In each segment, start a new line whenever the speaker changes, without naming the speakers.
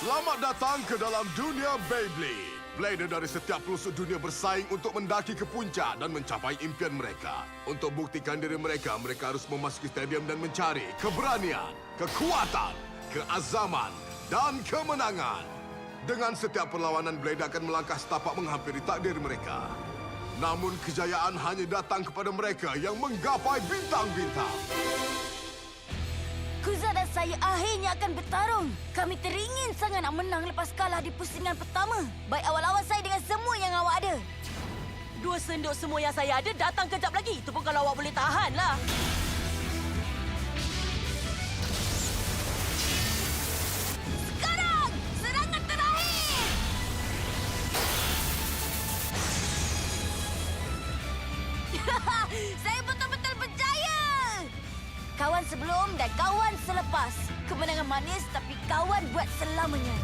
Selamat datang ke dalam dunia Beyblade. Blader dari setiap pelosok dunia bersaing untuk mendaki ke puncak dan mencapai impian mereka. Untuk buktikan diri mereka, mereka harus memasuki stadium dan mencari keberanian, kekuatan, keazaman, dan kemenangan. Dengan setiap perlawanan, Blader akan melangkah setapak menghampiri takdir mereka. Namun kejayaan hanya datang kepada mereka yang menggapai bintang-bintang.
Kuza dan saya akhirnya akan bertarung. Kami teringin sangat nak menang lepas kalah di pusingan pertama. Baik awal-awal saya dengan semua yang awak ada.
2 sendok semua yang saya ada datang kejap lagi. Itu pun kalau awak boleh tahan lah.
Sekarang, serangan terakhir! Saya betul-betul berjaya! Kawan sebelum dan kawan selepas. Kemenangan manis tapi kawan buat selamanya.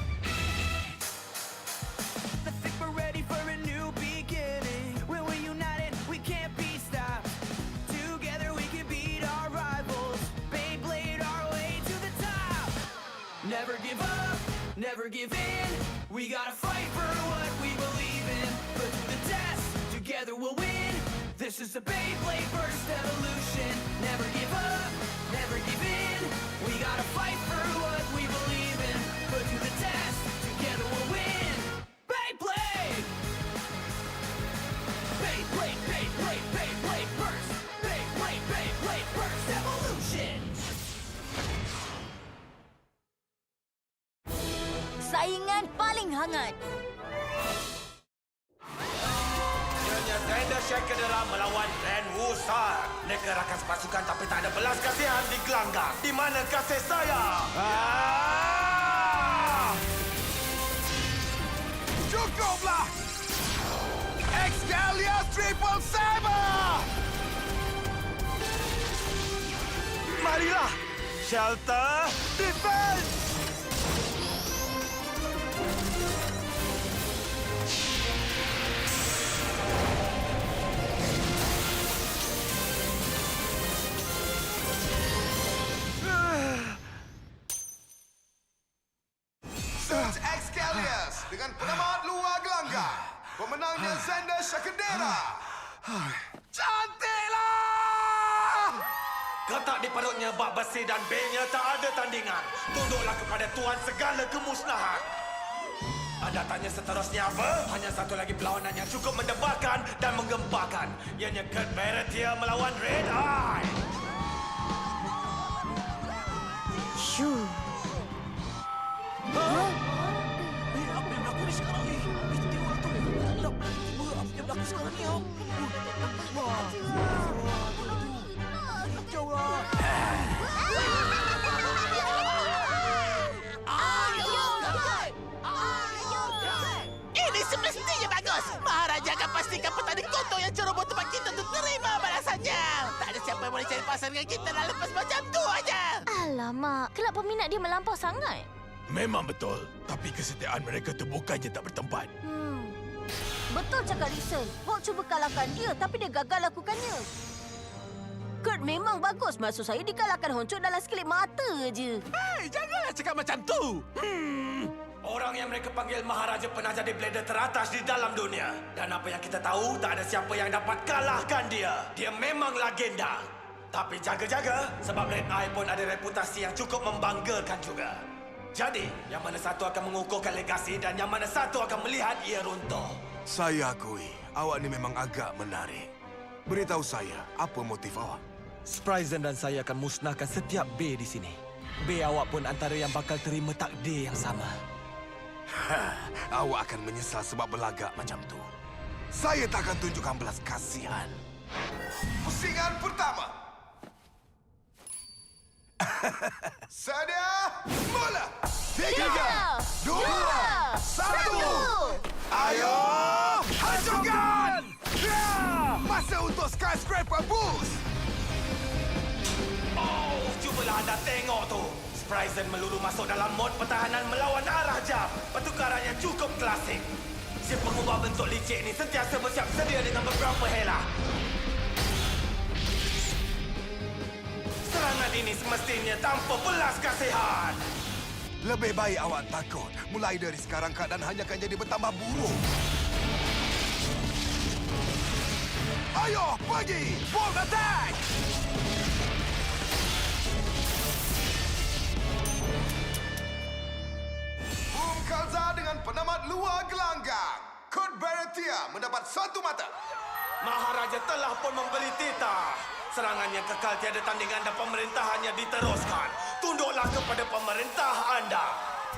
I think we're ready for a new beginning. When we're united, we can't be stopped. Together we can beat our rivals. Beyblade our way to the top. Never give up, never give in. We gotta fight for what we believe in. Put to the test, together we'll win. This is the Beyblade Burst Evolution. Never give up, never give in. We gotta fight for what we believe in. Put to the test, together we'll win. Beyblade! Beyblade, Beyblade, Beyblade Burst! Beyblade, Beyblade Burst Evolution!
Saingan paling hangat.
Ianya Zender Shakadera melawan Ren Wusar. Mereka rakan sepasukan tapi tak ada belas kasihan di gelanggang. Di mana kasih sayang?
Cukuplah! Excalibur Triple Saber!
Marilah! Shelter! Defense!
Surge Excalibur dengan penamat luar gelanggang. Pemenangnya Zender Shakadera. Cantiklah!
Ketak di perutnya bak besi dan B-nya tak ada tandingan. Tunduklah kepada Tuhan segala kemusnahan. Anda tanya seterusnya apa? Hanya satu lagi perlawanan yang cukup mendebarkan dan menggemparkan. Ianya Kurt Baratier melawan Red Eye.
Shoo.
Apa yang berlaku ni sekarang ni? Tengok tu. Tiba-tiba apa yang berlaku sekarang ni? Wah. Kacau lah.
Ini semestinya bagus. Maharaja akan pastikan petani kotor yang ceroboh tempat kita untuk terima balasannya. Tak ada siapa yang boleh cari pasal dengan kita dan lepas macam tu aja.
Alamak, kelab peminat dia melampau sangat.
Memang betul. Tapi kesetiaan mereka tu bukannya tak bertempat.
Betul cakap Risen. Hulk cuba kalahkan dia tapi dia gagal lakukannya. Kurt memang bagus. Maksud saya dikalahkan Honcho dalam sekelip mata je.
Hei, janganlah cakap macam tu.
Orang yang mereka panggil Maharaja pernah jadi blader teratas di dalam dunia. Dan apa yang kita tahu, tak ada siapa yang dapat kalahkan dia. Dia memang legenda. Tapi jaga-jaga, sebab Red Eye pun ada reputasi yang cukup membanggakan juga. Jadi, yang mana satu akan mengukuhkan legasi dan yang mana satu akan melihat ia runtuh.
Saya akui, awak ni memang agak menarik. Beritahu saya, apa motif awak?
Spryzen dan saya akan musnahkan setiap B di sini. B awak pun antara yang bakal terima takdir yang sama.
Awak akan menyesal sebab berlagak macam tu. Saya tak akan tunjukkan belas kasihan. Pusingan pertama. Sedia, mula! 3, 2, 1. Ayo, hancurkan! Ya! Masa untuk Skyscraper Boost!
Oh, cubalah anda tengok tu. Spryzen melulu masuk dalam mod pertahanan melawan arah jam. Pertukaran yang cukup klasik. Si pengubah bentuk licik ni sentiasa bersiap sedia dengan beberapa helah. Serangan ini semestinya tanpa belas kasihan.
Lebih baik awak takut. Mulai dari sekarang keadaan hanya akan jadi bertambah buruk. Ayo, pergi! Bolt attack! Boom Kalza dengan penamat luar gelanggang. Kod Baratia mendapat 1 mata.
Maharaja telah pun memberi titah. Serangan yang kekal tiada tandingan dan pemerintahannya diteruskan. Tunduklah kepada pemerintah anda.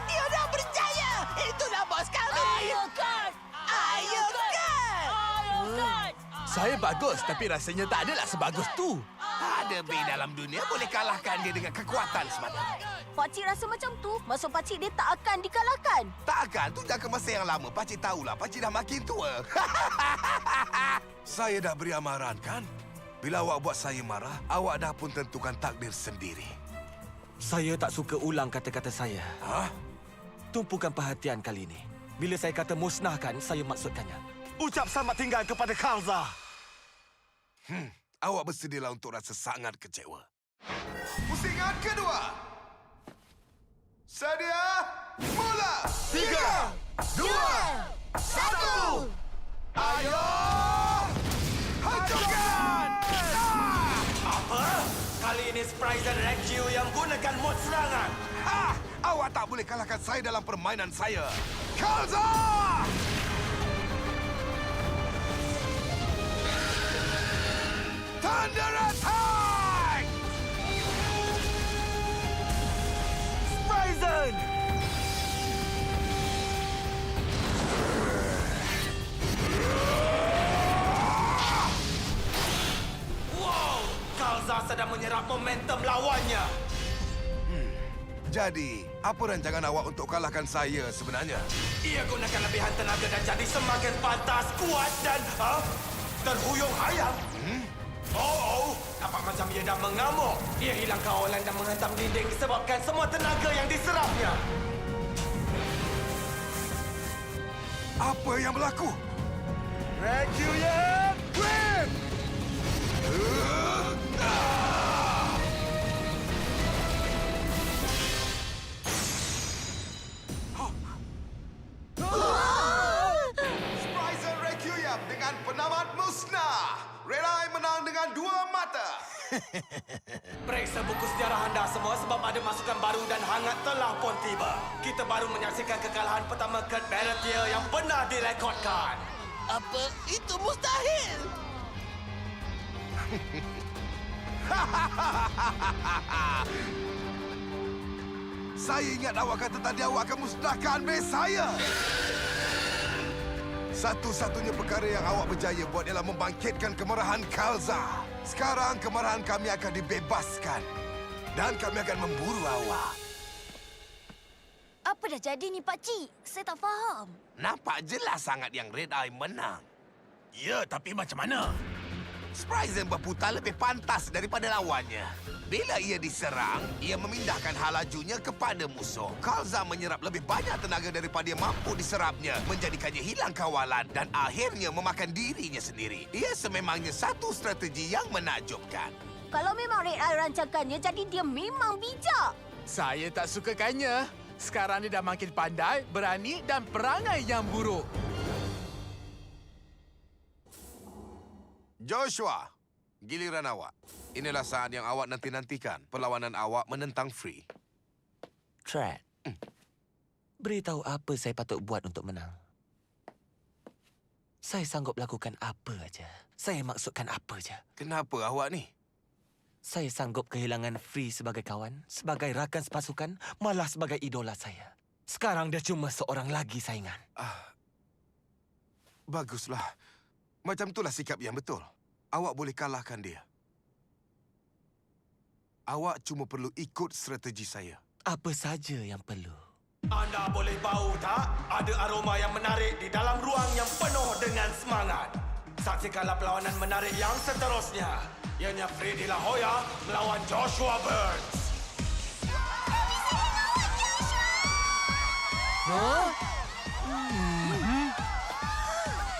Dia dah berjaya! Itulah bos kami!
Ayo, Kad!
Ayo, Kad!
Ayo, Kad!
Saya bagus, tapi rasanya tak adalah sebagus tu.
Ada B dalam dunia boleh kalahkan dia dengan kekuatan semata.
Pakcik rasa macam tu, maksud pakcik dia tak akan dikalahkan.
Takkan, tu jangka masa yang lama. Pakcik tahulah, pakcik dah makin tua. Saya dah beri amaran, kan? Bila awak buat saya marah, awak dah pun tentukan takdir sendiri.
Saya tak suka ulang kata-kata saya.
Hah?
Tumpukan perhatian kali ini. Bila saya kata musnahkan, saya maksudkannya. Ucap selamat tinggal kepada Kalza.
Awak bersedialah untuk rasa sangat kecewa. Pusingan kedua. Sedia, mula! 3, 2, 1. Ayo! Hancurkan!
Apa? Kali ini Surprise dan Reggie yang gunakan mod serangan.
Ha! Awak tak boleh kalahkan saya dalam permainan saya. Kalza! Thunder Attack!
Bryson!
Wow! Kalza sedang menyerap momentum lawannya.
Jadi, apa rancangan awak untuk kalahkan saya sebenarnya?
Ia gunakan lebihan tenaga dan jadi semakin pantas, kuat dan... terhuyung hayam. Oh, nampak macam ia dah mengamuk. Ia hilang kawalan dan menghentam dinding disebabkan semua tenaga yang diserapnya.
Apa yang berlaku? Requiem Grip! Surprise Requiem dengan penamat musnah. Red Eye menang dengan 2 mata.
Periksa buku sejarah anda semua sebab ada masukan baru dan hangat telah pun tiba. Kita baru menyaksikan kekalahan pertama Kurt Baratia yang pernah direkodkan.
Apa? Itu mustahil!
Saya ingat awak kata tadi awak akan musnahkan base saya. Satu-satunya perkara yang awak berjaya buat ialah membangkitkan kemarahan Kalza. Sekarang kemarahan kami akan dibebaskan. Dan kami akan memburu awak.
Apa dah jadi ni, pakcik? Saya tak faham.
Nampak jelas sangat yang Red Eye menang.
Ya, tapi macam mana?
Spryzen berputar lebih pantas daripada lawannya. Bila ia diserang, ia memindahkan halajunya kepada musuh. Kalza menyerap lebih banyak tenaga daripada yang mampu diserapnya, menjadikannya hilang kawalan dan akhirnya memakan dirinya sendiri. Ia sememangnya satu strategi yang menakjubkan.
Kalau memang Red Eye rancangkannya, jadi dia memang bijak.
Saya tak sukakannya. Sekarang dia dah makin pandai, berani dan perangai yang buruk.
Joshua, giliran awak. Inilah saat yang awak nanti-nantikan. Perlawanan awak menentang Free.
Trad. Beritahu apa saya patut buat untuk menang. Saya sanggup lakukan apa aja. Saya maksudkan apa aja.
Kenapa awak ni?
Saya sanggup kehilangan Free sebagai kawan, sebagai rakan sepasukan, malah sebagai idola saya. Sekarang dia cuma seorang lagi saingan.
Baguslah. Macam itulah sikap yang betul. Awak boleh kalahkan dia. Awak cuma perlu ikut strategi saya.
Apa saja yang perlu.
Anda boleh bau tak? Ada aroma yang menarik di dalam ruang yang penuh dengan semangat. Saksikanlah perlawanan menarik yang seterusnya. Ianya Freddy La Hoya melawan Joshua Burns.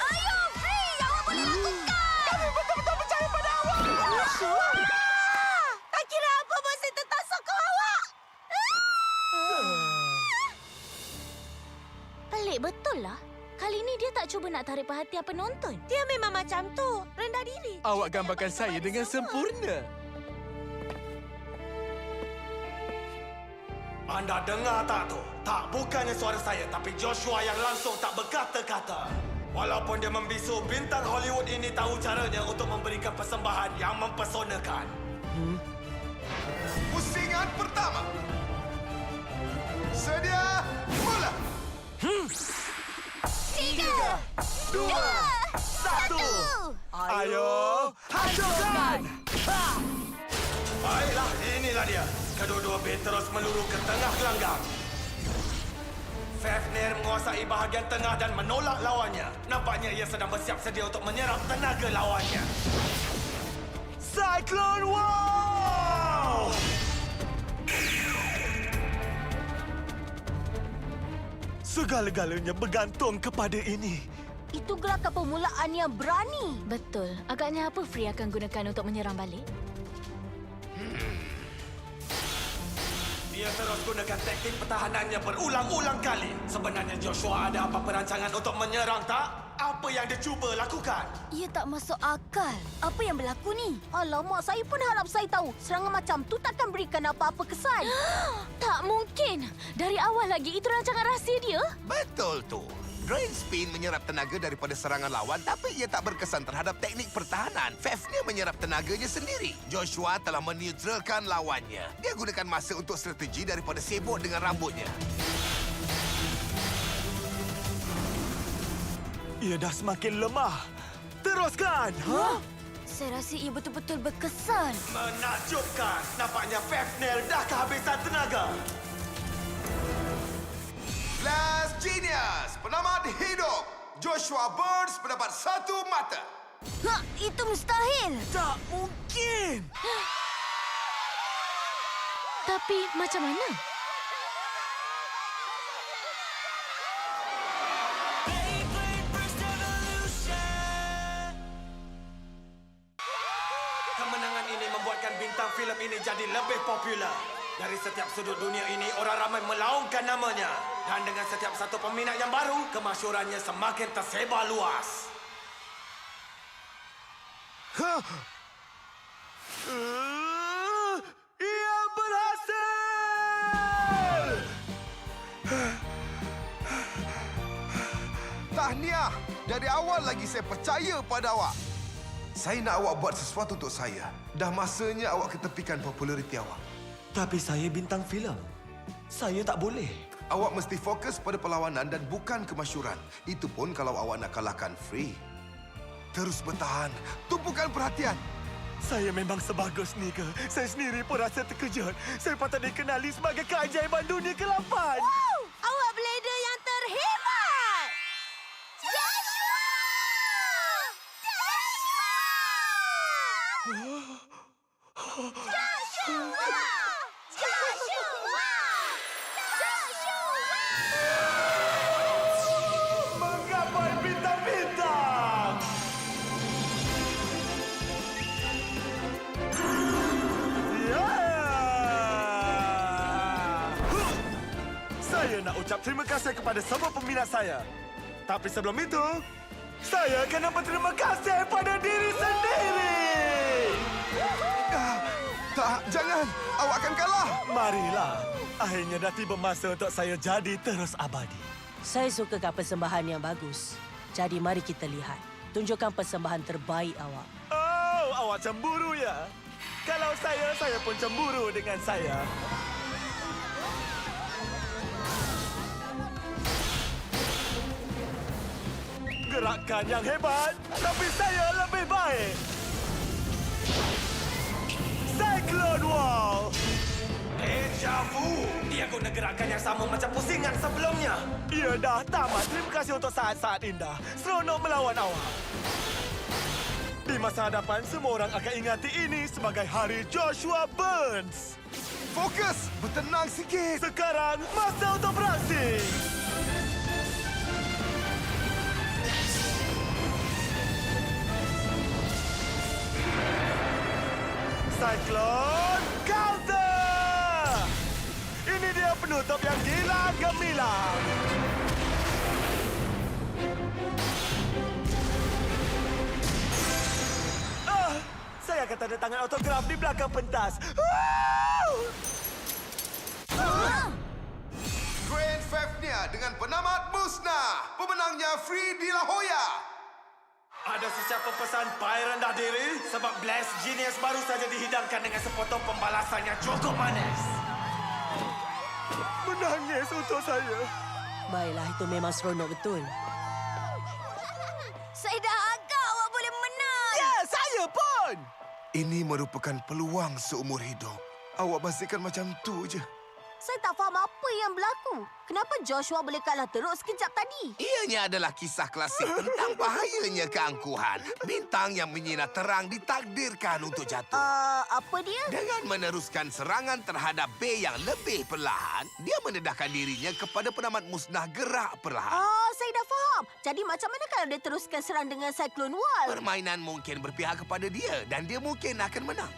Ayo, Free! Awak boleh lakukan! Kami betul-betul percaya pada awak! Tak kira apa pun saya tetap sokong awak! Pelik betul lah. Kali ni dia tak cuba nak tarik perhatian penonton.
Dia memang macam tu. Rendah diri.
Awak gambarkan saya dengan sempurna.
Anda dengar tak tu? Tak, bukannya suara saya, tapi Joshua yang langsung tak berkata-kata. Walaupun dia membisu, bintang Hollywood ini tahu caranya untuk memberikan persembahan yang mempesonakan.
Pusingan pertama. Sedia, mula.
3, 2, 1.
Ayo, hancurkan!
Baiklah, inilah dia. Kedua-dua band terus meluru ke tengah gelanggang. Fafnir menguasai bahagian tengah dan menolak lawannya. Nampaknya ia sedang bersiap sedia untuk menyerap tenaga lawannya.
Cyclone Wall! Segala-galanya bergantung kepada ini.
Itu gerakan permulaan yang berani. Betul. Agaknya apa Free akan gunakan untuk menyerang balik?
Dia terus gunakan taktik pertahanannya berulang-ulang kali. Sebenarnya Joshua ada apa perancangan untuk menyerang tak? Apa yang dia cuba lakukan?
Ia tak masuk akal. Apa yang berlaku ni? Alamak, saya pun harap saya tahu. Serangan macam tu takkan berikan apa-apa kesan. Tak mungkin. Dari awal lagi itu rancangan rahsia dia.
Betul tu. Drain Spin menyerap tenaga daripada serangan lawan tapi ia tak berkesan terhadap teknik pertahanan. Fafnir menyerap tenaganya sendiri. Joshua telah meneutralkan lawannya. Dia gunakan masa untuk strategi daripada sibuk dengan rambutnya.
Ia dah semakin lemah. Teruskan!
Saya rasa ia betul-betul berkesan.
Menakjubkan. Nampaknya Fafnir dah kehabisan tenaga.
Flash Genius, penamat hidup. Joshua Burns mendapat 1 mata.
Itu mustahil.
Tak mungkin!
Tapi macam mana?
Beyblade Burst Evolution.
Kemenangan ini membuatkan bintang filem ini jadi lebih popular. Dari setiap sudut dunia ini, orang ramai melaungkan namanya. Dan dengan setiap satu peminat yang baru, kemasyhurannya semakin tersebar luas.
Ia berhasil!
Tahniah. Dari awal lagi saya percaya pada awak. Saya nak awak buat sesuatu untuk saya. Dah masanya awak ketepikan populariti awak.
Tapi saya bintang filem. Saya tak boleh.
Awak mesti fokus pada perlawanan dan bukan kemasyhuran. Itu pun kalau awak nak kalahkan Free. Terus bertahan. Tumpukan perhatian.
Saya memang sebagus ni ke? Saya sendiri pun rasa terkejut. Saya patut dikenali sebagai keajaiban dunia ke-8.
Awak blader yang terhebat!
Joshua!
Menggapai bintang-bintang! Ya! Saya nak ucap terima kasih kepada semua peminat saya. Tapi sebelum itu, saya kena berterima kasih pada diri sendiri.
Tak, jangan. Awak akan kalah.
Marilah. Akhirnya dah tiba masa untuk saya jadi terus abadi.
Saya sukakan persembahan yang bagus. Jadi mari kita lihat. Tunjukkan persembahan terbaik awak.
Oh, awak cemburu ya? Kalau saya pun cemburu dengan saya. Gerakan yang hebat, tapi saya lebih baik. Cyclone Wall!
Deja vu. Dia guna gerakan yang sama macam pusingan sebelumnya.
Ia dah tamat. Terima kasih untuk saat-saat indah. Seronok melawan awak. Di masa hadapan, semua orang akan ingati ini sebagai Hari Joshua Burns.
Fokus. Bertenang sikit.
Sekarang, masa untuk beraksi. Cyclone Counter! Ini dia penutup yang gila gemilang. Saya akan tanda tangan autograf di belakang pentas.
Grand Fafnia dengan penamat musnah. Pemenangnya Free De La Hoya.
Ada sesiapa pesan baik rendah diri? Sebab Blast Genius baru saja dihidangkan dengan sepotong pembalasan yang cukup manis.
Menangis untuk saya.
Baiklah, itu memang seronok betul.
Saya dah agak awak boleh menang.
Ya, saya pun.
Ini merupakan peluang seumur hidup. Awak pastikan macam tu je.
Saya tak faham apa yang berlaku. Kenapa Joshua boleh kalah teruk sekejap tadi?
Ianya adalah kisah klasik tentang bahayanya keangkuhan. Bintang yang menyinar terang ditakdirkan untuk jatuh.
Apa dia?
Dengan meneruskan serangan terhadap B yang lebih perlahan, dia mendedahkan dirinya kepada penamat musnah gerak perlahan.
Saya dah faham. Jadi macam mana kalau dia teruskan serang dengan Cyclone Wall?
Permainan mungkin berpihak kepada dia dan dia mungkin akan menang.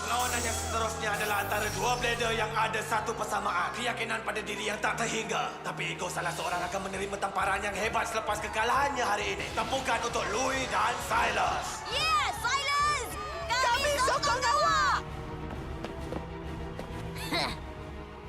Perlawanan yang seterusnya adalah antara dua blader yang ada satu persamaan. Keyakinan pada diri yang tak terhingga. Tapi ego salah seorang akan menerima tamparan yang hebat selepas kekalahannya hari ini. Tepukan untuk Louis dan Silas.
Yes, Silas! Kami sokong awak!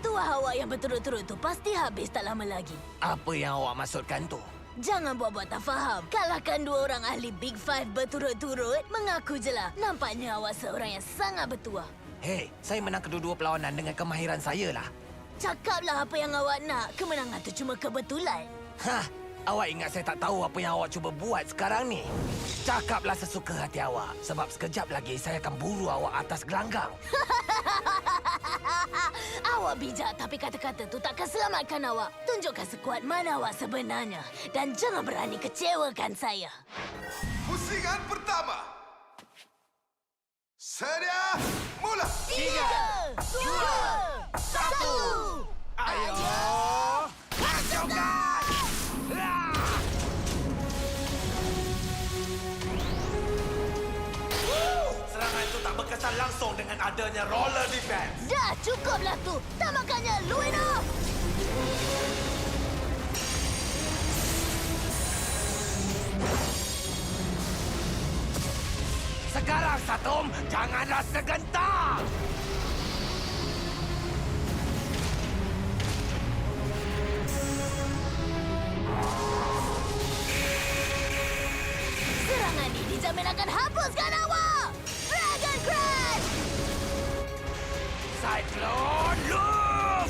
Tuah awak yang berturut-turut tu pasti habis tak lama lagi.
Apa yang awak maksudkan tu?
Jangan buat-buat tak faham. Kalahkan dua orang ahli Big Five berturut-turut. Mengaku je lah. Nampaknya awak seorang yang sangat bertuah.
Hei, saya menang kedua-dua perlawanan dengan kemahiran saya lah.
Cakaplah apa yang awak nak. Kemenangan tu cuma kebetulan.
Hah, awak ingat saya tak tahu apa yang awak cuba buat sekarang ni? Cakaplah sesuka hati awak. Sebab sekejap lagi saya akan buru awak atas gelanggang.
Awak bijak tapi kata-kata tu takkan selamatkan awak. Tunjukkan sekuat mana awak sebenarnya. Dan jangan berani kecewakan saya.
Pusingan pertama. Sedia, mula.
3, 2, 1.
Ayo, masukkan.
Serangan itu tak berkesan langsung dengan adanya roller defense.
Dah cukuplah tu. Tamakannya, Luino.
Sekarang, Satum, janganlah segentar!
Serangan ini dijamin akan hapuskan awak. Dragon Crash!
Cyclone Loop!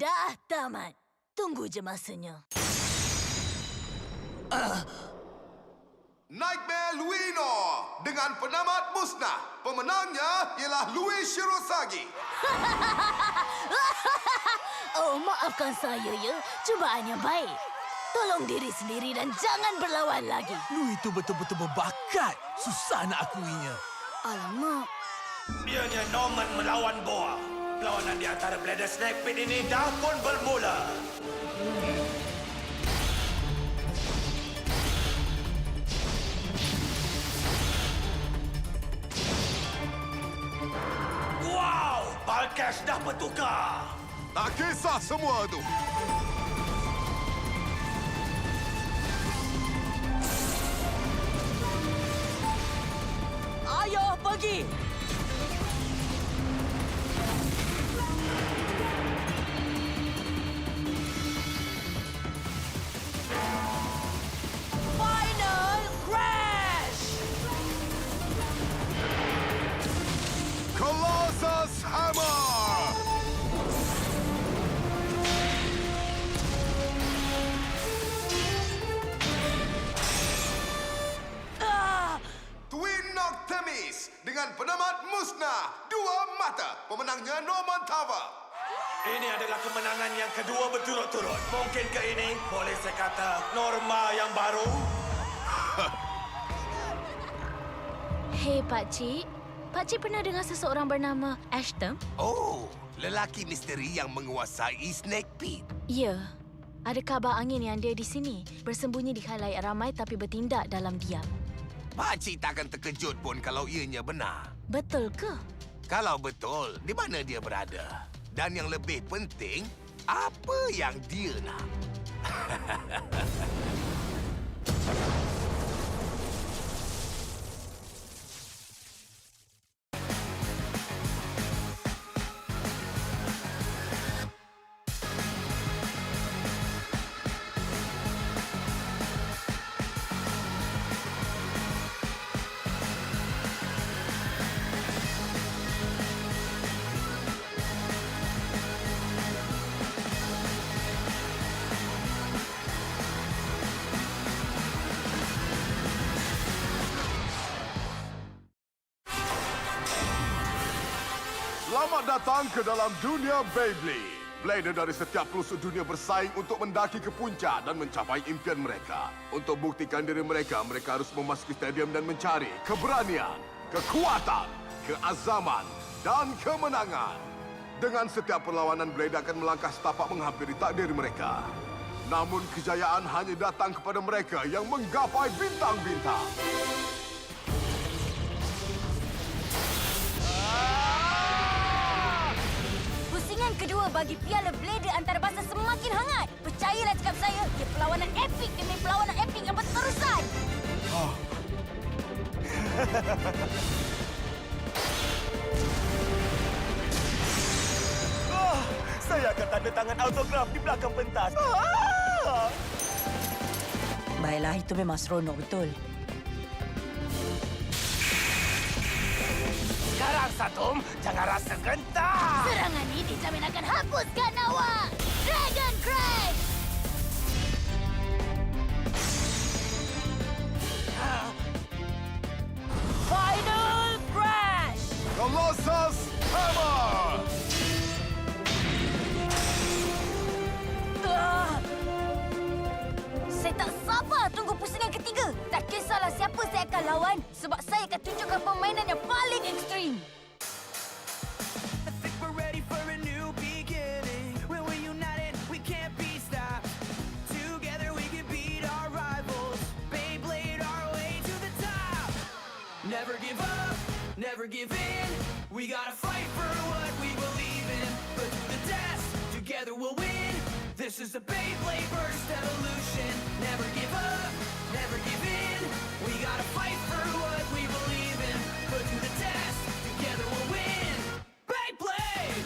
Dah tamat. Tunggu je masanya.
Nightmare Luino dengan penamat musnah. Pemenangnya ialah Louis Shirosagi.
Oh, maafkan saya ya. Cubaan yang baik. Tolong diri sendiri dan jangan berlawan lagi.
Louis itu betul-betul berbakat. Susah nak akuinya.
Alamak.
Ianya Norman melawan Boa. Perlawanan di antara blader Snake Pit ini dah pun bermula. Wow! Balcash dah bertukar.
Tak kisah semua tu.
Ayo, pergi! Final Crash!
Colossus Hammer!
Twin Noctemis dengan penamat musnah. Dua mata. Pemenangnya Norman Tava.
Ini adalah kemenangan yang kedua berturut-turut. Mungkinkah ini boleh saya kata norma yang baru?
Hei, Pakcik. Pakcik pernah dengar seseorang bernama Ashton?
Oh, lelaki misteri yang menguasai Snake Pit.
Ya. Ada kabar angin yang dia di sini. Bersembunyi di khalayak ramai tapi bertindak dalam diam.
Makcik takkan terkejut pun kalau ianya benar.
Betul ke?
Kalau betul, di mana dia berada? Dan yang lebih penting, apa yang dia nak?
Selamat datang ke dalam dunia Beyblade. Blader dari setiap pelosok dunia bersaing untuk mendaki ke puncak dan mencapai impian mereka. Untuk buktikan diri mereka, mereka harus memasuki stadium dan mencari keberanian, kekuatan, keazaman, dan kemenangan. Dengan setiap perlawanan, Blader akan melangkah setapak menghampiri takdir mereka. Namun kejayaan hanya datang kepada mereka yang menggapai bintang-bintang.
Pusingan kedua bagi Piala Blader antarabangsa semakin hangat. Percayalah cakap saya, ia perlawanan epik demi perlawanan epik yang berterusan.
Saya akan tanda tangan autograf di belakang pentas.
Baiklah, itu memang seronok betul.
Sekarang, Satum, jangan rasa gentar.
Serangan ini dijamin akan hapuskan awak. Dragon Crash!
Final Crash!
Colossus Hammer!
Saya tak sabar tunggu pusingan ketiga. Tak kisahlah siapa saya akan lawan sebab saya akan tunjukkan permainan yang paling ekstrim.
I think we're ready for a new beginning. When we're united, we can't be stopped. Together we can beat our rivals. Beyblade our way to the top. Never give up, never give in. We gotta fight for what we believe in. But through the test, together we'll win. This is the Beyblade Burst Evolution. Never give up, never give in. We gotta fight for what we believe in. But through the test, together we'll win. Beyblade!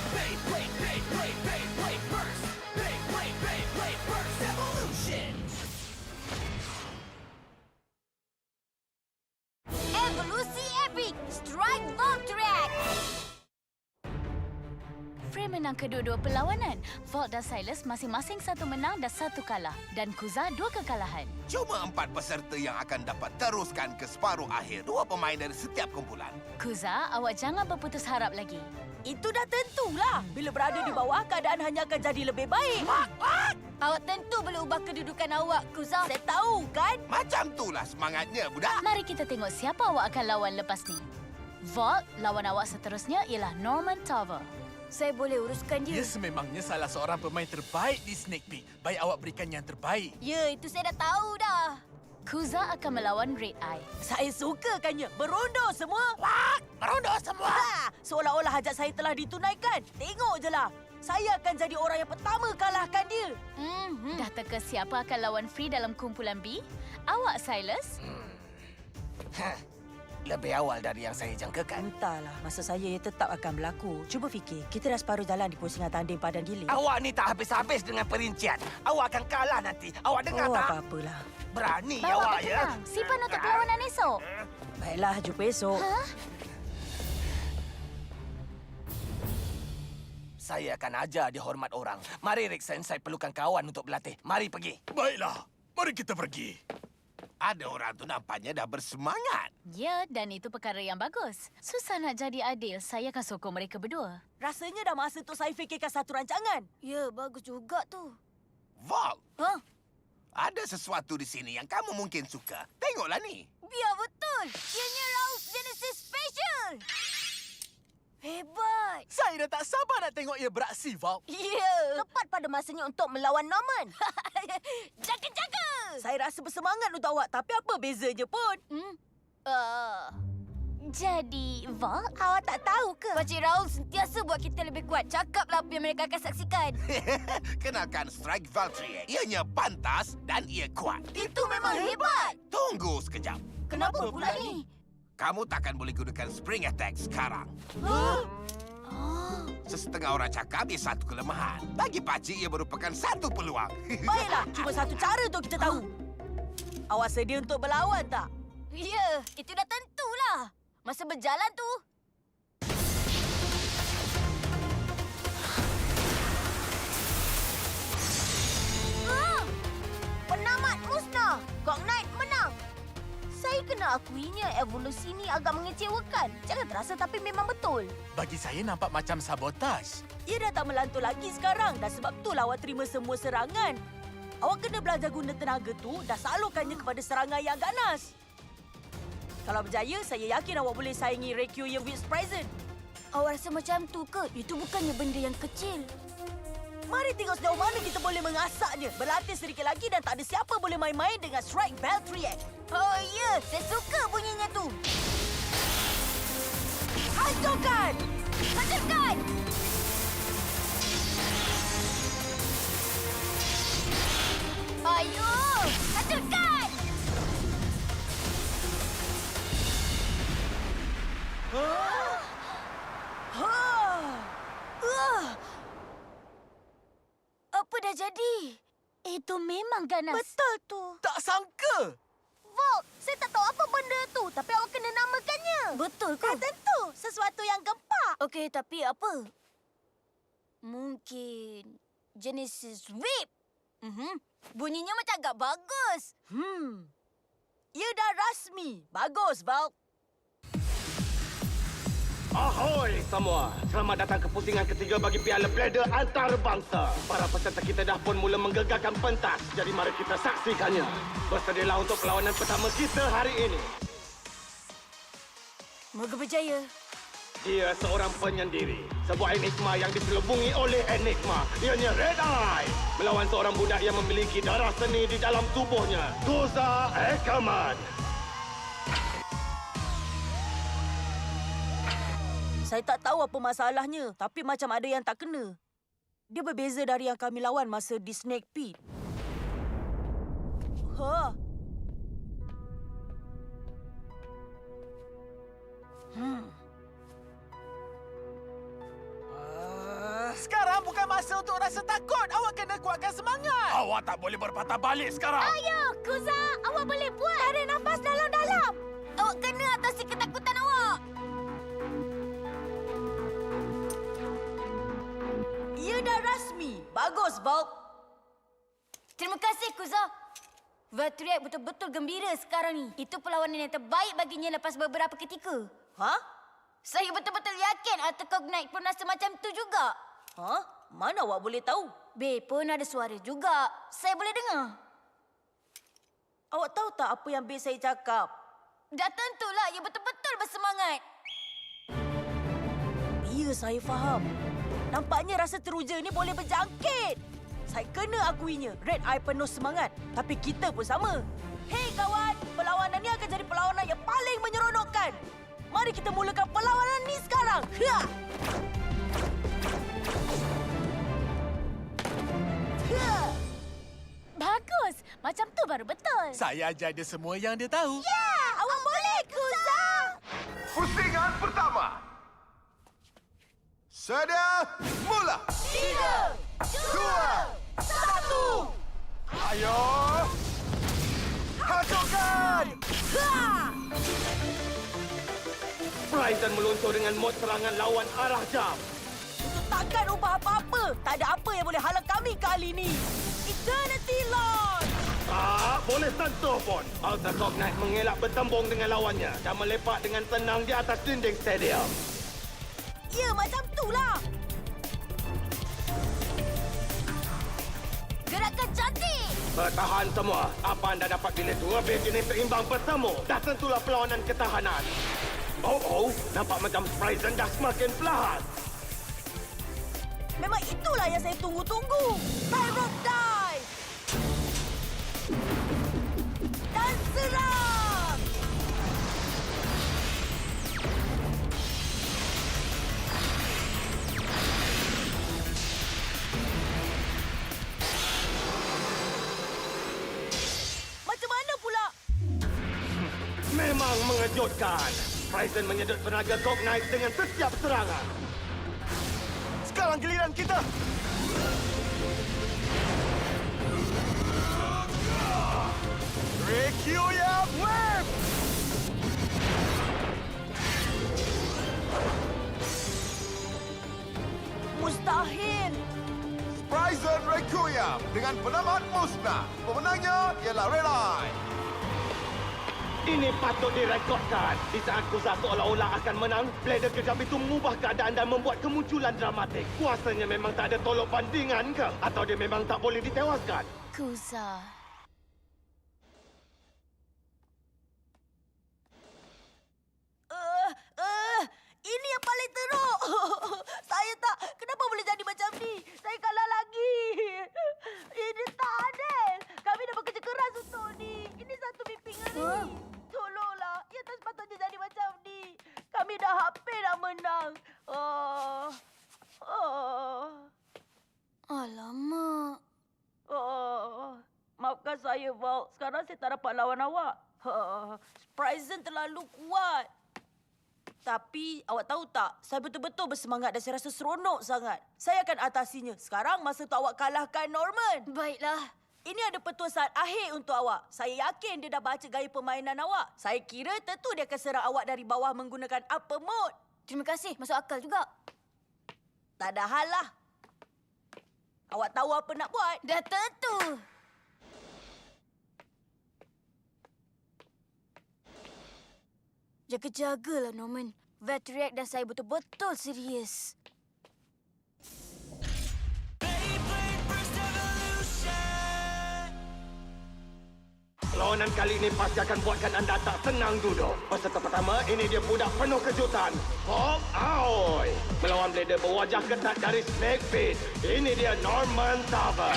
Beyblade, Beyblade, Beyblade Burst! Beyblade, Beyblade Burst Evolution!
Evolusi epik, Strike Voltrack! Frame menang kedua-dua perlawanan. Volt dan Silas masing-masing satu menang dan satu kalah. Dan Kuza dua kekalahan.
Cuma 4 peserta yang akan dapat teruskan ke separuh akhir. 2 pemain dari setiap kumpulan.
Kuza, awak jangan berputus harap lagi.
Itu dah tentulah. Bila berada di bawah, keadaan hanya akan jadi lebih baik.
Awak tentu boleh ubah kedudukan awak, Kuza.
Saya tahu kan?
Macam itulah semangatnya, budak.
Mari kita tengok siapa awak akan lawan lepas ni. Volt, lawan awak seterusnya ialah Norman Tower. Saya boleh uruskan
Dia sememangnya salah seorang pemain terbaik di Snake Peak. Baik awak berikan yang terbaik.
Ya, itu saya dah tahu dah. Kuza akan melawan Red Eye.
Saya sukakannya. Berondo semua. Wah, berondo semua. Seolah-olah hajat saya telah ditunaikan. Tengok je lah. Saya akan jadi orang yang pertama kalahkan dia.
Dah teka siapa akan lawan Free dalam kumpulan B? Awak, Silas?
Lebih awal dari yang saya jangkakan.
Entahlah, masa saya ia tetap akan berlaku. Cuba fikir, kita dah separuh jalan di pusingan tanding padan giling.
Awak ni tak habis-habis dengan perincian. Awak akan kalah nanti. Awak dengar tak?
Apa-apalah.
Berani
Bawa
awak ya.
bertenang. Simpan untuk perlawanan esok.
Baiklah, jumpa esok.
Saya akan ajar dia hormat orang. Mari, Rickson. Saya perlukan kawan untuk berlatih. Mari pergi.
Baiklah, mari kita pergi.
Ada orang tu nampaknya dah bersemangat.
Ya, dan itu perkara yang bagus. Susah nak jadi adil. Saya akan sokong mereka berdua.
Rasanya dah masa untuk saya fikirkan satu rancangan.
Ya, bagus juga tu.
Vol,
Hah?
ada sesuatu di sini yang kamu mungkin suka. Tengoklah ni.
Biar betul. Ianya Rouse Genesis Special. Hebat.
Saya dah tak sabar nak tengok ia beraksi, Val.
Ya. Tepat pada masanya untuk melawan Norman. Jaga-jaga.
Saya Saya rasa bersemangat untuk awak. Tapi apa bezanya pun?
Jadi, Val, awak tak tahu ke? Pakcik Raul sentiasa buat kita lebih kuat. Cakaplah apa yang mereka akan saksikan.
Kenalkan Strike Valkyrie. Ianya pantas dan ia kuat.
Itu memang hebat.
Tunggu sekejap.
Kenapa pula ni?
Kamu takkan boleh gunakan Spring Attack sekarang. Sesetengah orang cakap ia satu kelemahan. Bagi pakcik ia merupakan satu peluang.
Baiklah, cuma satu cara untuk kita tahu. Awak sedia untuk berlawan tak?
Ya, itu dah tentulah. Masa berjalan tu. Penamat musnah. Kong Knight menang. Saya kena akuinya evolusi ni agak mengecewakan. Jangan terasa tapi memang betul.
Bagi saya nampak macam sabotaj.
Ia dah tak melantur lagi sekarang. Dan sebab itulah awak terima semua serangan. Awak kena belajar guna tenaga tu dan salurkannya kepada serangan yang ganas. Kalau berjaya, saya yakin awak boleh saingi Requiem Witch Present.
Awak rasa macam tu ke? Itu bukannya benda yang kecil.
Mari tengok sejauh mana kita boleh mengasaknya. Berlatih sedikit lagi dan tak ada siapa boleh main-main dengan Strike Valkyrie.
Oh ya, saya suka bunyinya tu.
Hancurkan!
Hancurkan! Ayo, hancurkan! Apa dah jadi? Itu memang ganas.
Betul tu.
Tak sangka!
Volt, saya tak tahu apa benda tu, tapi awak kena namakannya. Betul ke?
Tentu, sesuatu yang gempak.
Okey, tapi apa? Mungkin Genesis Whip. Bunyinya macam agak bagus.
Ia dah rasmi. Bagus, Val.
Ahoy semua! Selamat datang ke pusingan ketiga bagi Piala Blader Antarabangsa. Para peserta kita dah pun mula menggegarkan pentas. Jadi mari kita saksikannya. Bersedialah untuk perlawanan pertama kita hari ini.
Moga berjaya.
Dia seorang penyendiri. Sebuah enigma yang diselubungi oleh enigma. Ianya Red Eye. Melawan seorang budak yang memiliki darah seni di dalam tubuhnya. Goza Ekaman.
Saya tak tahu apa masalahnya, tapi macam ada yang tak kena. Dia berbeza dari yang kami lawan masa di Snake Pit.
Sekarang bukan masa untuk rasa takut. Awak kena kuatkan semangat. Awak tak boleh berpatah balik sekarang.
Ayo, Kuza, awak boleh buat. Tarik nafas dalam-dalam. Awak kena atasi ketakutan awak.
Ia dah rasmi. Bagus, Val.
Terima kasih, Kuza. Valkyrie betul-betul gembira sekarang ni. Itu perlawanan yang terbaik baginya lepas beberapa ketika. Saya betul-betul yakin Arthur Knight pun rasa macam tu juga.
Mana awak boleh tahu?
Bay pun ada suara juga. Saya boleh dengar.
Awak tahu tak apa yang Bay saya cakap?
Dah tentulah ia betul-betul bersemangat.
Ya, saya faham. Nampaknya rasa teruja ni boleh berjangkit. Saya kena akuinya. Red Eye penuh semangat. Tapi kita pun sama. Hei kawan, perlawanan ni akan jadi perlawanan yang paling menyeronokkan. Mari kita mulakan perlawanan ni sekarang.
Bagus. Macam tu baru betul.
Saya ajar dia semua yang dia tahu.
Ya, awak boleh, Kuza.
Pusingan pertama. Sedia, mula.
3, 2, 1.
Ayo! Hancurkan!
Bryson meluncur dengan mod serangan lawan arah jam.
Untuk takkan ubah apa-apa. Tak ada apa yang boleh halang kami kali ini. Eternity Launch!
Tak boleh sentuh pun. Arthur Knight mengelak bertembung dengan lawannya dan melepak dengan tenang di atas dinding stadium.
Ya, macam itulah.
Gerakan cantik.
Bertahan semua. Apa anda dapat pilih dua beg jenis seimbang bertemu? Dah tentulah perlawanan ketahanan. Oh, nampak macam Bryson dah semakin perlahan.
Memang itulah yang saya tunggu-tunggu. Tie rope dive!
memang mengejutkan. Prison menyedot tenaga Cognite dengan setiap serangan. Sekarang giliran kita. Requiem Wave!
Mustahil.
Prison Requiem dengan penamat musnah. Pemenangnya ialah Red Eye.
Ini patut direkodkan. Di saat Kuza seolah-olah akan menang, Blader kejam itu mengubah keadaan dan membuat kemunculan dramatik. Kuasanya memang tak ada tolok bandingan ke? Atau dia memang tak boleh ditewaskan?
Kuza.
Ini yang paling teruk. Saya tak. Kenapa boleh jadi macam ni? Saya kalah lagi. Ini tak adil. Kami dah bekerja keras untuk ni. Ini satu mimpi ngeri. Tolonglah. Ia tak sepatutnya jadi macam ni. Kami dah hampir nak menang.
Alamak.
Maafkan saya, Vault. Sekarang saya tak dapat lawan awak. Prison terlalu kuat. Tapi awak tahu tak, saya betul-betul bersemangat dan saya rasa seronok sangat. Saya akan atasinya. Sekarang masa tu awak kalahkan Norman.
Baiklah.
Ini ada petua saat akhir untuk awak. Saya yakin dia dah baca gaya permainan awak. Saya kira tentu dia akan serang awak dari bawah menggunakan upper mode.
Terima kasih. Masuk akal juga.
Tak ada hal lah. Awak tahu apa nak buat?
Dah tentu. Jaga-jagalah, Norman. Valtriac dan saya betul-betul serius.
Perlawanan kali ini pasti akan buatkan anda tak senang duduk. Peserta pertama, ini dia budak penuh kejutan. Hawk Aoi. Melawan Blader berwajah ketat dari Snake Pit. Ini dia Norman Tava.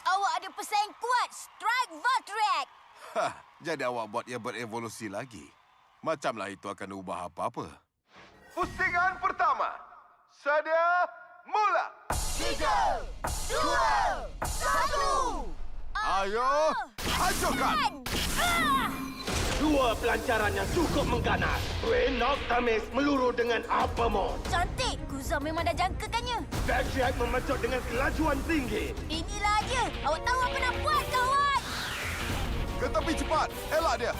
Awak ada pesaing kuat. Strike Valtriac.
Hah, jadi awak buat ia berevolusi lagi. Macamlah itu akan ubah apa-apa. Pusingan pertama. Sedia, mula!
3, 2, 1.
Ayo, hancurkan!
Dua pelancaran yang cukup mengganas. Twin Noctamis meluru dengan upper mode.
Cantik. Kuza memang dah jangkakannya.
Valtriac memecut dengan kelajuan tinggi.
Inilah dia. Awak tahu apa nak buat, kawan.
Ke tepi cepat, elak dia.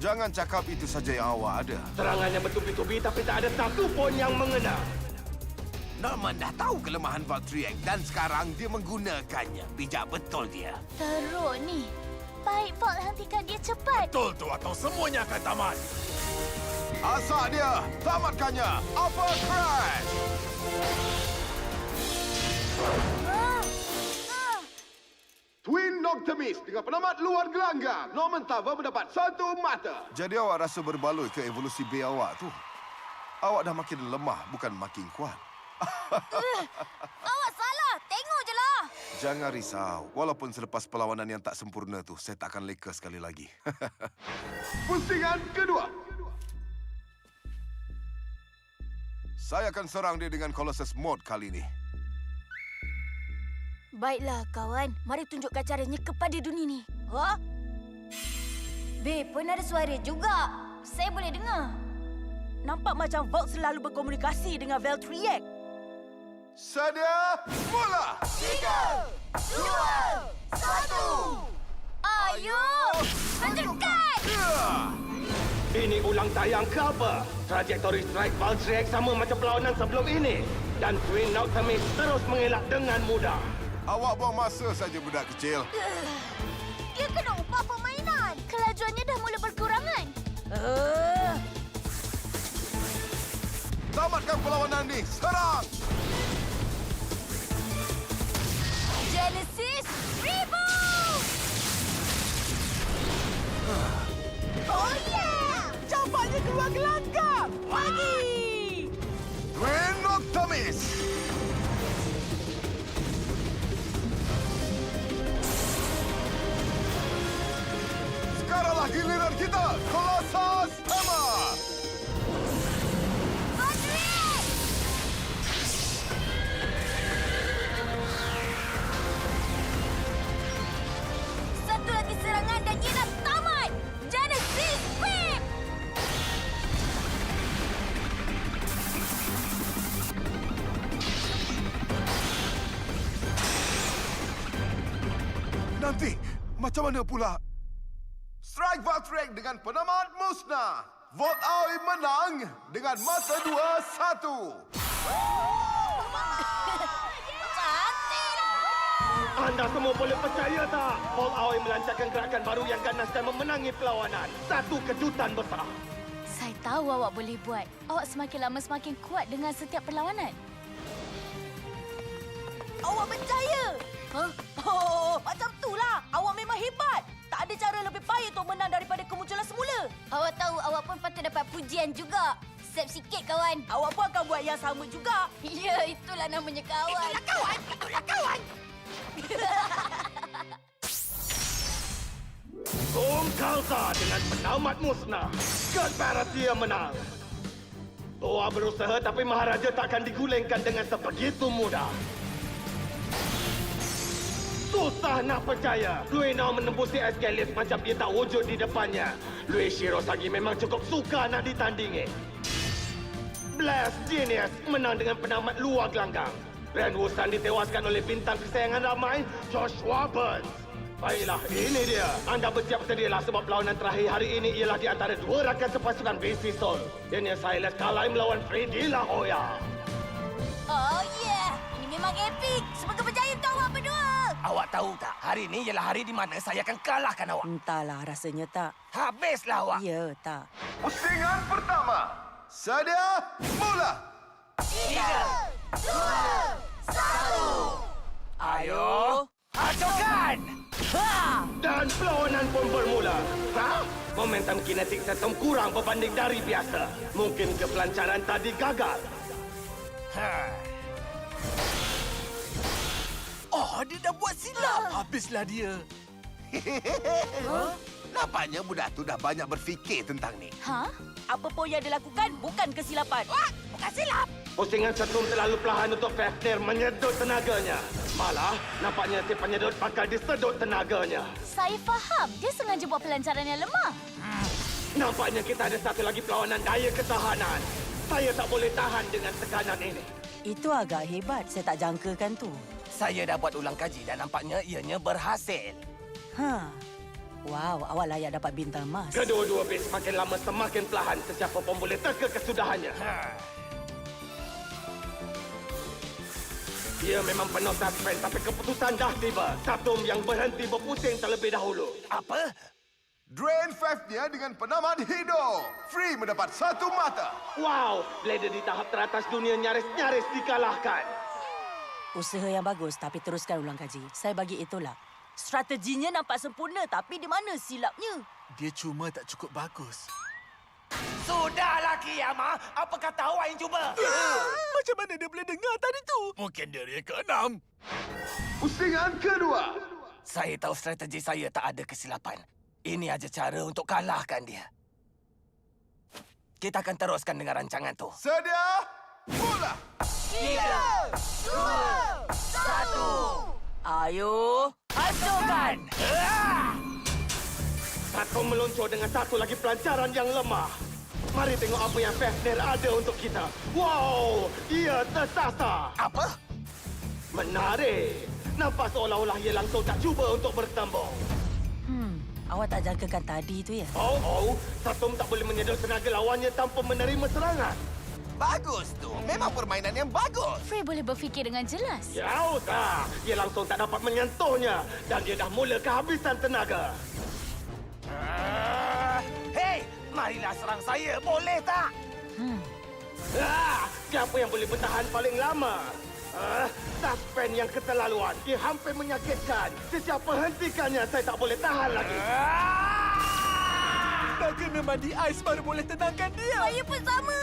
Jangan cakap itu saja yang awak ada.
Serangannya bertubi-tubi tapi tak ada satu pun yang mengena.
Norman dah tahu kelemahan Valtriac dan sekarang dia menggunakannya. Bijak betul dia.
Teruk ni. Baik, Vault hentikan dia cepat.
Betul tu atau semuanya akan tamat.
Asak dia, tamatkannya. Upper Crash! Twin Noctamis dengan penamat luar gelanggang. Norman Tava mendapat 1 mata. Jadi awak rasa berbaloi ke evolusi B awak tu? Awak dah makin lemah, bukan makin kuat.
Awak salah. Tengok je lah.
Jangan risau. Walaupun selepas perlawanan yang tak sempurna tu, saya tak akan leka sekali lagi. Pusingan kedua. Saya akan serang dia dengan Colossus Mode kali ini.
Baiklah, kawan. Mari tunjukkan caranya kepada dunia ni.
Ha?
B pun ada suara juga. Saya boleh dengar.
Nampak macam Vault selalu berkomunikasi dengan Valtriac.
Sedia, mula!
3, 2, 1. Ayo! Hancurkan!
Ini ulang tayang ke apa? Trajektori strike Valtriac sama macam perlawanan sebelum ini. Dan Twin Noctamis terus mengelak dengan mudah.
Awak buang masa saja, budak kecil.
Dia kena ubah permainan. Kelajuannya dah mula berkurangan.
Tamatkan perlawanan ni. Serang!
Genesis Reboot! Oh yeah!
Cepatnya keluar gelanggang! Pagi!
Twin Noctamis! Sekaranglah giliran kita, Colossus Hammer! Macam mana pula? Strike Valtrex dengan penamat musnah. Volt Aoi menang dengan mata 2-1.
Anda semua boleh percaya tak? Paul Aoi melancarkan gerakan baru yang ganas dan memenangi perlawanan. Satu kejutan besar.
Saya tahu awak boleh buat. Awak semakin lama semakin kuat dengan setiap perlawanan.
Awak percaya? Huh? Oh, macam itulah. Awak memang hebat. Tak ada cara lebih baik untuk menang daripada kemunculan semula.
Awak tahu awak pun patut dapat pujian juga. Sep sikit, kawan.
Awak pun akan buat yang sama juga.
Ya, itulah namanya kawan.
Itulah kawan.
Tom Kalsa dengan penamat musnah. Scott Baratia menang. Toa berusaha tapi Maharaja takkan digulingkan dengan sebegitu mudah. Susah nak percaya. Lui Nao menembusi Escalis macam dia tak wujud di depannya. Lui Shirosagi memang cukup suka nak ditandingi. Blast Genius menang dengan penamat luar gelanggang. Ren Wusan ditewaskan oleh bintang kesayangan ramai, Joshua Burns. Baiklah, ini dia. Anda bersiap sedialah sebab perlawanan terakhir hari ini ialah di antara dua rakan sepasukan BC Soul. Genius Silas Kalai melawan Freddy La Hoya.
Oh, yeah. Ini memang epik. Semoga berjaya untuk awak berdua.
Awak tahu tak, hari ini ialah hari di mana saya akan kalahkan awak.
Entahlah, rasanya tak.
Habislah awak.
Ya, tak.
Pusingan pertama. Sedia, mula.
3, 2, 1.
Ayo, hancurkan!
Dan perlawanan pun bermula. Momentum kinetik Saturn kurang berbanding dari biasa. Mungkin kepelancaran tadi gagal.
Oh, dia dah buat silap. Habislah dia.
Nampaknya budak tu dah banyak berfikir tentang ni.
Ha?
Apa pun yang dilakukan bukan kesilapan. Bukan silap.
Pusingan Saturn terlalu perlahan untuk Fafnir menyedot tenaganya. Malah, nampaknya si penyedot bakal disedot tenaganya.
Saya faham. Dia sengaja buat pelancaran yang lemah.
Nampaknya kita ada satu lagi perlawanan daya ketahanan. Saya tak boleh tahan dengan tekanan ini.
Itu agak hebat. Saya tak jangkakan tu.
Saya dah buat ulang kaji dan nampaknya ianya berhasil.
Wow, awak layak dapat bintang emas.
Kedua-dua base semakin lama semakin perlahan. Sesiapa pun boleh teka kesudahannya. Ia memang penuh suspens tapi keputusan dah tiba. Saturn yang berhenti berpusing terlebih dahulu.
Apa?
Drain Fafnir dengan penamat Hido. Free mendapat satu mata.
Wow, Blader di tahap teratas dunia nyaris-nyaris dikalahkan.
Usaha yang bagus tapi teruskan ulang kaji. Saya bagi itulah. Strateginya nampak sempurna tapi di mana silapnya?
Dia cuma tak cukup bagus.
Sudahlah, Kiyama. Apa kata awak yang cuba?
Macam mana dia boleh dengar tadi tu? Mungkin dia ke-6.
Pusingan kedua.
Saya tahu strategi saya tak ada kesilapan. Ini aja cara untuk kalahkan dia. Kita akan teruskan dengan rancangan tu.
Sedia, mula.
3, 2, 1.
Ayo, hancurkan!
Saturn meluncur dengan satu lagi pelancaran yang lemah. Mari tengok apa yang Fafnir ada untuk kita. Wow, ia tersasar.
Apa?
Menarik. Nampak seolah-olah ia langsung tak cuba untuk bertembung.
Awak tak jangkakan tadi tu ya?
Oh, Saturn tak boleh menyedot tenaga lawannya tanpa menerima serangan.
Bagus tu. Memang permainan yang bagus.
Frey boleh berfikir dengan jelas.
Jauh tak. Ia langsung tak dapat menyentuhnya. Dan dia dah mula kehabisan tenaga.
Hei, marilah serang saya. Boleh tak?
Siapa yang boleh bertahan paling lama? Suspend yang keterlaluan. Ia hampir menyakitkan. Sesiapa hentikannya, saya tak boleh tahan lagi.
Dah kena mandi ais baru boleh tenangkan dia.
Saya pun sama.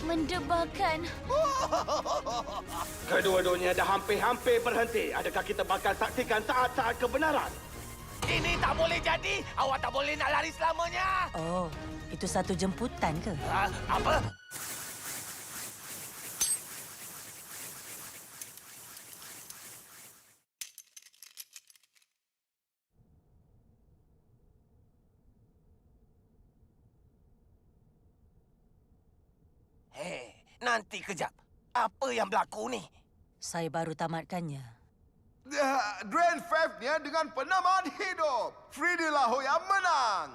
Mendebarkan.
Kedua-duanya dah hampir-hampir berhenti. Adakah kita bakal saksikan saat-saat kebenaran?
Ini tak boleh jadi. Awak tak boleh nak lari selamanya.
Oh, itu satu jemputan ke?
Apa? Hei, nanti kejap. Apa yang berlaku ni?
Saya baru tamatkannya.
Drain Fifth-nya dengan penamaan hidup. Freddy lah yang menang.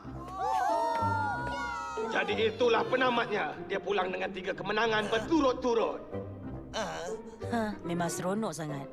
Jadi itulah penamatnya. Dia pulang dengan 3 kemenangan berturut-turut.
Memang seronok sangat.